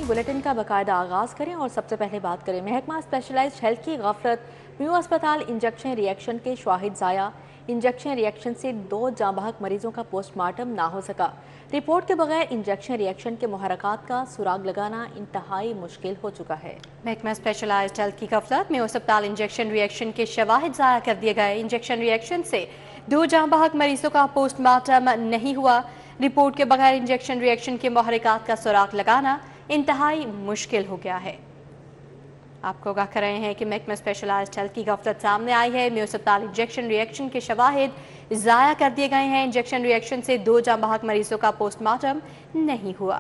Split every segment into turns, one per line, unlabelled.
Bulletin का बाकायदा आगाज़ करें और सबसे पहले बात करें महकमा स्पेशलाइज्ड हेल्थ की गफलत। म्यू अस्पताल इंजेक्शन रिएक्शन के शाहिद ज़ाया। इंजेक्शन रिएक्शन से 2 जांबाहक मरीजों का पोस्टमार्टम ना हो सका। रिपोर्ट के बगैर इंजेक्शन रिएक्शन के मुहर्रकात का सुराग लगाना इंतहाई मुश्किल हो चुका है।
महकमा स्पेशलाइज्ड हेल्थ की गफलत में अस्पताल इंजेक्शन रिएक्शन के शवाहिद ज़ाया कर दिए गए। इंजेक्शन रिएक्शन से 2 जांबाहक मरीजों का पोस्टमार्टम नहीं हुआ। रिपोर्ट के बगैर इंजेक्शन रिएक्शन के मुहर्रकात का सुराग लगाना इंतहाई मुश्किल हो गया है। आपको आगाह कर रहे हैं कि महकमा स्पेशलाइज्ड हेल्थ की गफलत सामने आई है। में अस्पताल इंजेक्शन रिएक्शन के शवाहिद ज़ाया कर दिए गए हैं। इंजेक्शन रिएक्शन से 2 जांबाहक मरीजों का पोस्टमार्टम नहीं हुआ।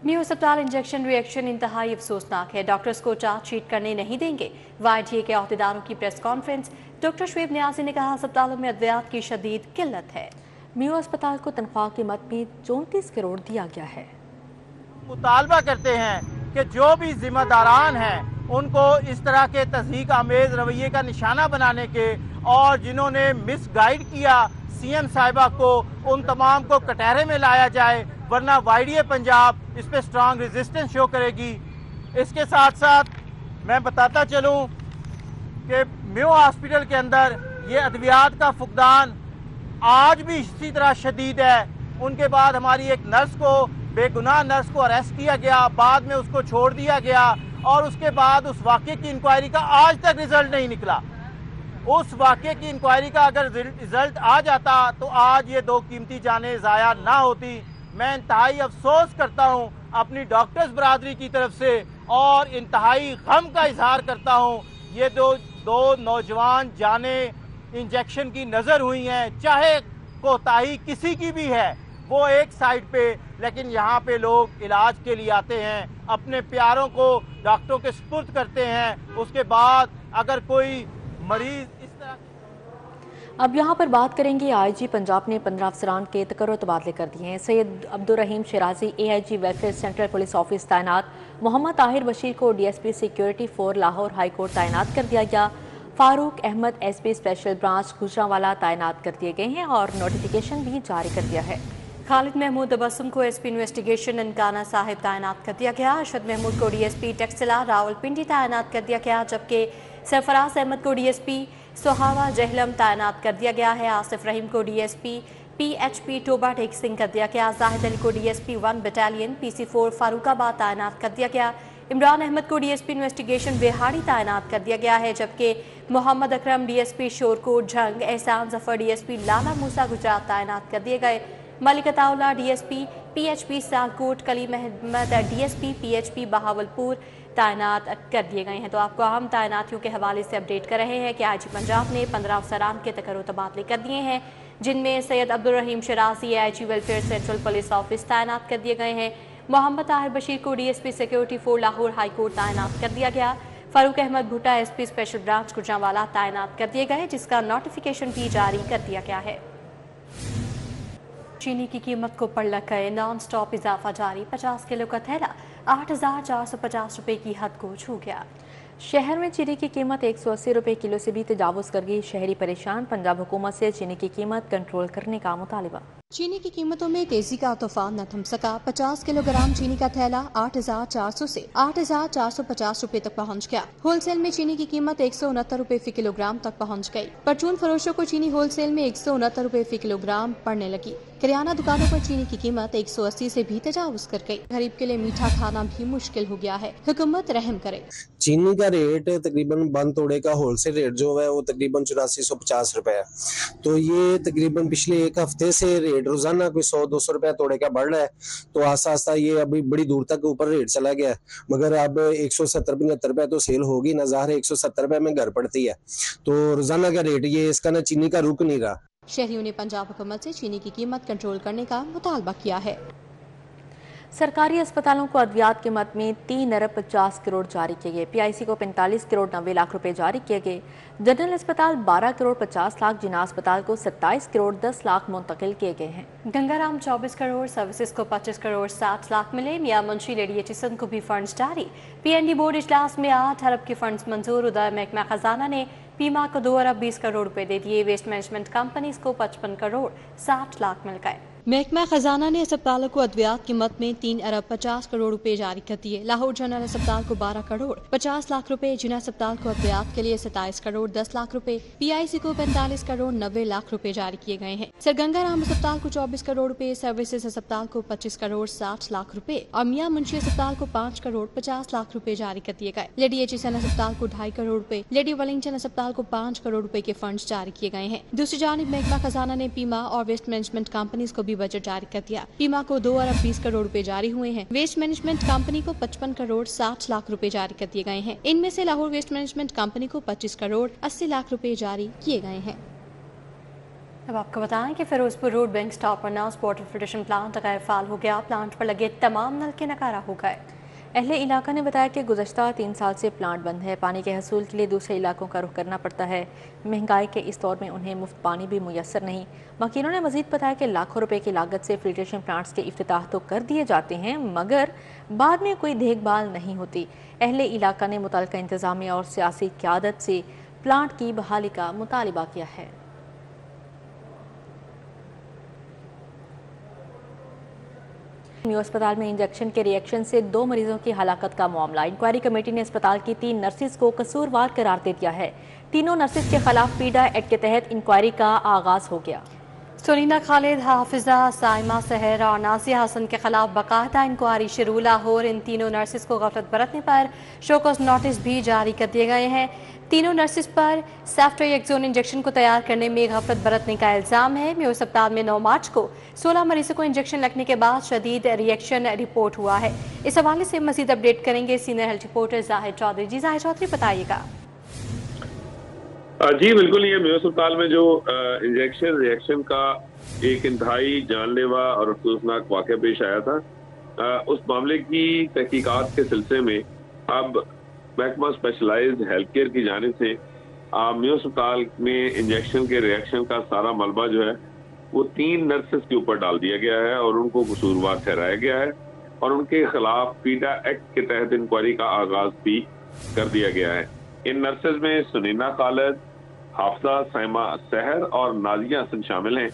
न्यू अस्पताल इंजेक्शन रिएक्शन इंतहाई अफसोसनाक है। डॉक्टर्स को चार्जशीट करने नहीं देंगे। YDA के अहदेदारों की press conference. Doctor Shoaib Niazi ने कहा अस्पतालों में अद्वियात की शदीद किल्लत है।
म्यू अस्पताल को तनख्वाह की मद में 34 करोड़ दिया गया है।
मुतालबा करते हैं कि जो भी जिम्मेदारान हैं उनको इस तरह के तस्दीक आमेज रवैये का निशाना बनाने के और जिन्होंने मिस गाइड किया CM साहिबा को, उन तमाम को कटहरे में लाया जाए, वरना YDA पंजाब इस पर स्ट्रांग रेजिस्टेंस शो करेगी। इसके साथ साथ मैं बताता चलूं कि म्यू हॉस्पिटल के अंदर ये अद्वियात का फुकदान आज भी इसी तरह शदीद है। उनके बाद हमारी एक नर्स को, बेगुनाह नर्स को अरेस्ट किया गया, बाद में उसको छोड़ दिया गया और उसके बाद उस वाक़े की इंक्वायरी का आज तक रिजल्ट नहीं निकला। उस वाक़े की इंक्वायरी का अगर रिजल्ट आ जाता तो आज ये 2 कीमती जानें ज़ाया ना होती। मैं इंतहाई अफसोस करता हूँ अपनी डॉक्टर्स बरादरी की तरफ से और इंतहाई गम का इजहार करता हूँ। ये दो नौजवान जानें इंजेक्शन की नज़र हुई हैं, चाहे कोताही किसी की भी है वो एक साइड पे, लेकिन यहाँ पे लोग इलाज के लिए आते हैं, अपने प्यारों को डॉक्टरों के सुपुर्द करते हैं। उसके बाद अगर कोई मरीज इस तरह।
अब यहाँ पर बात करेंगे IG पंजाब ने 15 अफसरान के तकर्रुर तबादले कर दिए हैं। Syed Abdurrahim Shirazi AIG welfare central police office तैनात। मोहम्मद ताहिर बशीर को DSP security 4 Lahore high court तैनात कर दिया गया। Farooq Ahmad SP special branch Gujranwala तैनात कर दिए गए हैं और नोटिफिकेशन भी जारी कर दिया है।
खालिद महमूद तबस्सुम को SP इन्वेस्टिगेशन ननकाना साहिब तैनात कर दिया गया। अरशद महमूद को DSP टेक्सला रावलपिंडी तैनात कर दिया गया, जबकि सरफराज अहमद को DSP सोहावा जहलम तैनात कर दिया गया है। आसिफ रहीम को DSP PHP टोबा टेक सिंह कर दिया गया। जाहिद अली को DSP 1 बटालियन PC4 फारूकाबाद तैनात कर दिया गया। इमरान अहमद को DSP इन्वेस्टिगेशन बेहाड़ी तैनात कर दिया गया है, जबकि मोहम्मद अकरम DSP शोरकोट झंग, एहसान जफर DSP लाला मूसा गुजरात तैनात कर दिए गए। Malik Ataullah DSP PHP Sialkot, Kaleem Ahmad DSP PHP Bahawalpur तैनात कर दिए गए हैं। तो आपको अहम तैनातियों के हवाले से अपडेट कर रहे हैं कि IG पंजाब ने 15 अफसरान के तकर्रुर तबादले कर दिए हैं, जिनमें Syed Abdurrahim Shirazi AIG welfare central police office तैनात कर दिए गए हैं। मोहम्मद ताहिर बशीर को DSP security 4 Lahore high court तैनात कर दिया गया। फारूक अहमद भुट्टा SP स्पेशल ब्रांच गुजरांवाला तैनात कर दिए गए, जिसका नोटिफिकेशन भी जारी कर दिया गया है। चीनी की कीमत को पलट गए नॉन स्टॉप इजाफा जारी। 50 किलो का थैला 8,450 रुपये की हद को छू गया।
शहर में चीनी की कीमत 180 रुपये किलो से भी तजावुज़ कर गई। शहरी परेशान, पंजाब हुकूमत से चीनी की कीमत कंट्रोल करने का मुतालिबा।
चीनी की कीमतों में तेजी का तूफान न थम सका। 50 किलोग्राम चीनी का थैला 8,400 से 8,450 रुपए तक पहुंच गया। होलसेल में चीनी की कीमत 169 रुपए फी किलोग्राम तक पहुंच गई। परचून फरोशों को चीनी होलसेल में 169 रुपए फी किलोग्राम पड़ने लगी। किराना दुकानों पर चीनी की कीमत 180 से भी तजावुज कर गई। गरीब के लिए मीठा खाना भी मुश्किल हो गया है। हुकूमत रहम करे।
चीनी का रेट तकरीबन बंद तोड़े का होलसेल रेट जो है वो तकरीबन 8450 रुपए है। तो ये तकरीबन पिछले एक हफ्ते से रेट रोजाना कोई 100-200 रुपया तोड़े का बढ़ रहा है। तो आस्ता आस्ता ये अभी बड़ी दूर तक ऊपर रेट चला गया है, मगर अब 170-75 रुपया तो सेल होगी ना, ज़ाहिर है 170 रुपये में घर पड़ती है। तो रोजाना का रेट ये इसका ना चीनी का रुक नहीं रहा।
शहरियों ने पंजाब हुकूमत से चीनी की कीमत कंट्रोल करने का मुतालबा किया है।
सरकारी अस्पतालों को अद्वियात की मद में 3 अरब 50 करोड़ जारी किए गए। PIC को 45 करोड़ 90 लाख रुपए जारी किए गए। जनरल अस्पताल 12 करोड़ 50 लाख, जिना अस्पताल को 27 करोड़ 10 लाख मुंतकिल किए गए हैं।
गंगाराम 24 करोड़, सर्विसेज को 25 करोड़ 60 लाख मिले। मियां मुंशी लेडी एचिसन को भी फंड्स जारी। PND बोर्ड इजलास में 8 अरब के फंड्स मंजूर। उधर महकमा खजाना ने पीमा को 2 अरब 20 करोड़ रुपए दे दिए। वेस्ट मैनेजमेंट कंपनीज को 55 करोड़ 60 लाख मिल गए। महकमा खजाना ने अस्पतालों को अद्वियात की मद में 3 अरब 50 करोड़ रुपए जारी कर दिए। लाहौर जनरल अस्पताल को 12 करोड़ 50 लाख रुपए, जिना अस्पताल को अद्वियात के लिए 27 करोड़ 10 लाख रुपए, PIC को 45 करोड़ 90 लाख रुपए जारी किए गए हैं। सरगंगा राम अस्पताल को 24 करोड़ रुपए, सर्विसेज अस्पताल को 25 करोड़ 60 लाख रुपए और मियां मुंशी अस्पताल को 5 करोड़ 50 लाख रुपए जारी कर दिए गए। लेडी HSN अस्पताल को 2.5 करोड़ रुपए, लेडी वेलिंगटन अस्पताल को 5 करोड़ रुपए के फंड जारी किए गए हैं। दूसरी जानिब महकमा खजाना ने पीमा और वेस्ट मैनेजमेंट कंपनीज को भी बजट जारी कर दिया। पीमा को 2 अरब 20 करोड़ रुपए जारी हुए हैं। वेस्ट मैनेजमेंट कंपनी को 55 करोड़ 60 लाख रुपए जारी कर दिए गए हैं। इनमें से लाहौर वेस्ट मैनेजमेंट कंपनी को 25 करोड़ 80 लाख रुपए जारी किए गए हैं। अब आपको बताएं कि फिरोजपुर रोड बैंक स्टॉप पर नास वाटर फिल्ट्रेशन प्लांट गैर फाल हो गया। प्लांट पर लगे तमाम नलके नकारा हो गए।
अहले इलाका ने बताया कि गुज़श्ता 3 साल से प्लांट बंद है। पानी के हसूल के लिए दूसरे इलाकों का रुख करना पड़ता है। महंगाई के इस दौर में उन्हें मुफ्त पानी भी मुयसर नहीं। वकीलों ने मजीद बताया कि लाखों रुपए की लागत से फिल्ट्रेशन प्लांट्स के इफ्तिताह तो कर दिए जाते हैं, मगर बाद में कोई देखभाल नहीं होती। अहले इलाका ने मुतल्लिका इंतजामिया और सियासी क़यादत से प्लांट की बहाली का मुतालिबा किया है। मियो अस्पताल में इंजेक्शन के रिएक्शन से 2 मरीजों की हलाकत का मामला। इंक्वायरी कमेटी ने अस्पताल की 3 नर्सिस को कसूरवार करार दे दिया है। तीनों नर्सिस के खिलाफ पीडा एक्ट के तहत इंक्वायरी का आगाज हो गया।
सोनीना खालिद, हाफिजा, साइमा सहर और नासिया हसन के खिलाफ बाकायदा इंक्वायरी शुरू। लाहौर इन तीनों नर्सिस को गफलत बरतने पर शोकॉज नोटिस भी जारी कर दिए गए हैं। तीनों नर्सिस पर सेफ्ट्रिएक्सोन इंजेक्शन को तैयार करने में गफलत बरतने का इल्ज़ाम है। मियो अस्पताल में 9 मार्च को 16 मरीजों को इंजेक्शन लगने के बाद शदीद रिएक्शन रिपोर्ट हुआ है। इस हवाले से मजीद अपडेट करेंगे सीनियर हेल्थ रिपोर्टर जाहिर चौधरी। जी जाहिर चौधरी, बताइएगा।
जी बिल्कुल, ये मियो अस्पताल में जो इंजेक्शन रिएक्शन का एक इंतहाई जानलेवा और अफसोसनाक वाक़या पेश आया था, उस मामले की तहकीकात के सिलसिले में अब महकमा स्पेशलाइज्ड हेल्थ केयर की जानिब से मियो अस्पताल में इंजेक्शन के रिएक्शन का सारा मलबा जो है वो 3 नर्सेस के ऊपर डाल दिया गया है और उनको कसूरवार ठहराया गया है और उनके खिलाफ पीडा एक्ट के तहत इंक्वायरी का आगाज भी कर दिया गया है। इन नर्सेज में सुनीना खालिद, हाफसा, साइमा सहर और नाजिया हसन शामिल हैं।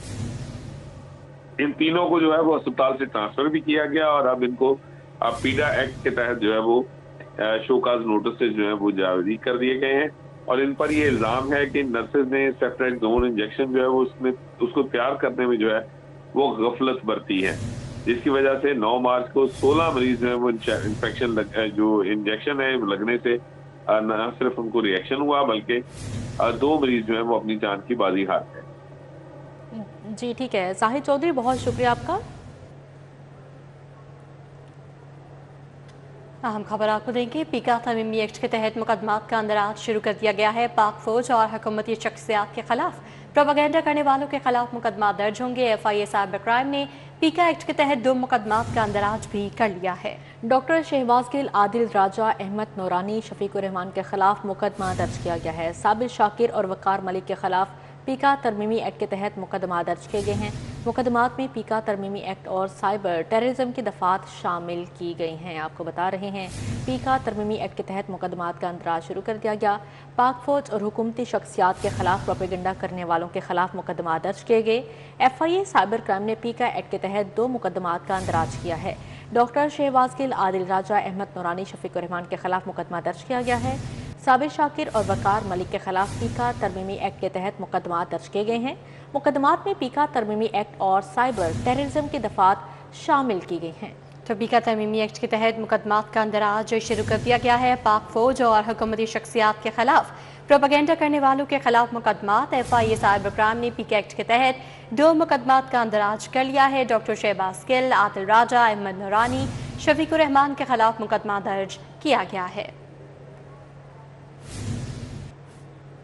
इन तीनों को जो है वो अस्पताल से ट्रांसफर भी किया गया और अब इनको पीडा एक्ट के तहत जो है वो शोकाज नोटिस जो है वो जारी कर दिए गए हैं और इन पर ये इल्जाम है कि नर्सेज ने सेफ्ट्रिएक्सोन इंजेक्शन जो है वो उसको तैयार करने में जो है वो गफलत बरती है, जिसकी वजह से 9 मार्च को 16 मरीज जो है वो इन्फेक्शन जो इंजेक्शन है लगने से न सिर्फ उनको रिएक्शन हुआ बल्कि 2 मरीज जो है वो अपनी जान की बाजी हार गए।
जी ठीक है जाहिर चौधरी, बहुत शुक्रिया आपका।
अहम खबर आपको देंगे। पीका तमीमी एक्ट के तहत मुकदमात का अंदराज शुरू कर दिया गया है। पाक फौज और हुकूमती शख्सियात के खिलाफ प्रोपेगेंडा करने वालों के खिलाफ मुकदमा दर्ज होंगे। FIA साइबर क्राइम ने पीका एक्ट के तहत 2 मुकदमात का अंदराज भी कर लिया है।
डॉक्टर शहबाज गिल, आदिल राजा, अहमद नूरानी, शफीकुर रहमान के खिलाफ मुकदमा दर्ज किया गया है। साबिर शाकिर और वकार मलिक के खिलाफ पीका तरमीमी एक्ट के तहत मुकदमा दर्ज किए गए हैं। मुकदमात में पीका तरमीमी एक्ट और साइबर टेररिज्म की दफात शामिल की गई हैं। आपको बता रहे हैं पीका तरमीमी एक्ट के तहत मुकदमात का अंदराज शुरू कर दिया गया। पाक फौज और हुकूमती शख्सियात के खिलाफ प्रोपेगेंडा करने वालों के खिलाफ मुकदमा दर्ज किए गए। FIA साइबर क्राइम ने पीका एक्ट के तहत 2 मुकदमात का अंदराज किया है। डॉक्टर शहबाज गिल, आदिल राजा, अहमद नूरानी, शफीकुर रहमान के खिलाफ मुकदमा दर्ज किया गया है। साबिर शाकिर और वकार मलिक के खिलाफ पीका तरमीमी एक्ट के तहत मुकदमा दर्ज किए गए हैं। मुकदमात में पीका तरमीमी एक्ट और साइबर टेररिज्म की दफात शामिल की गई हैं।
तो पीका तरमीमी एक्ट के तहत मुकदमात का अंदराज शुरू कर दिया गया है। पाक फौज और हुकूमती शख्सियात के खिलाफ प्रोपेगेंडा करने वालों के खिलाफ मुकदमात। FIA साइबर क्राइम ने पीका एक्ट के तहत 2 मुकदमात का अंदराज कर लिया है। डॉक्टर शहबाज गिल, आदिल राजा, अहमद नूरानी, शफीकुर रहमान के खिलाफ मुकदमा दर्ज किया गया है।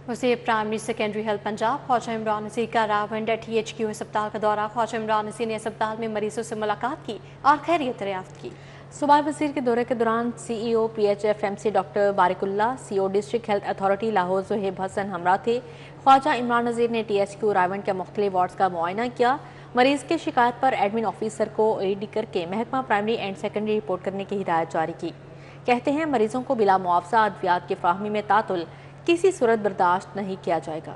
वज़ीर primary secondary health Punjab Khawaja Imran Nazir का रावंडा THQ अस्पताल का दौरा। ख्वाजा इमरान नज़ीर ने अस्पताल में मरीजों से मुलाकात की और खैरियत दरियाफ्त की।
सूबाई वज़ीर के दौरे के दौरान CEO PHFMC doctor Bariqullah, CO district health authority Lahore Zuhaib Hassan हमरा थे। ख्वाजा इमरान नज़ीर ने THQ रावंड के मुख्तलिफ वार्ड्स का मुआयना किया। मरीज की शिकायत पर एडमिन ऑफिसर को AD करके महकमा प्राइमरी एंड सेकेंडरी रिपोर्ट करने की हिदायत जारी की। कहते हैं मरीजों को बिला मुआवजा अद्वियात की फ्राहमी में तातुल किसी सूरत बर्दाश्त नहीं किया जाएगा।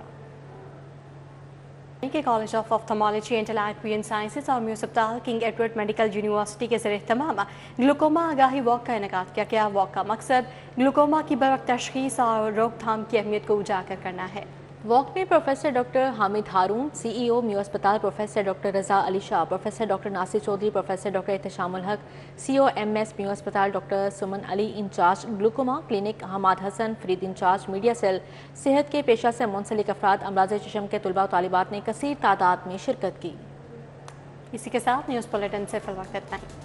के college of ophthalmology and allied sciences और म्यू अस्पताल किंग एडवर्ड मेडिकल यूनिवर्सिटी के ज़रिए तमाम ग्लूकोमा आगाही वॉक का इनेकाद किया गया। वॉक का मकसद ग्लूकोमा की बरवक्त तशखीस और रोकथाम की अहमियत को उजागर करना है।
वॉक में professor doctor Hamid Haroon, CEO Mayo अस्पताल, professor doctor Raza Ali Shah, professor doctor Nasir Chaudhry, professor doctor Ehteshamul Haq, COMS Mayo अस्पताल, doctor Suman Ali incharge glaucoma clinic, Hammad Hassan Farid incharge media cell, सेहत के पेशा से मुंसलिक अफराद, अमराज चशम के तलबा और तालिबात ने कसीर तादाद में शिरकत की।
इसी के साथ न्यूज़ बुलेटिन से फिलहाल इतना ही।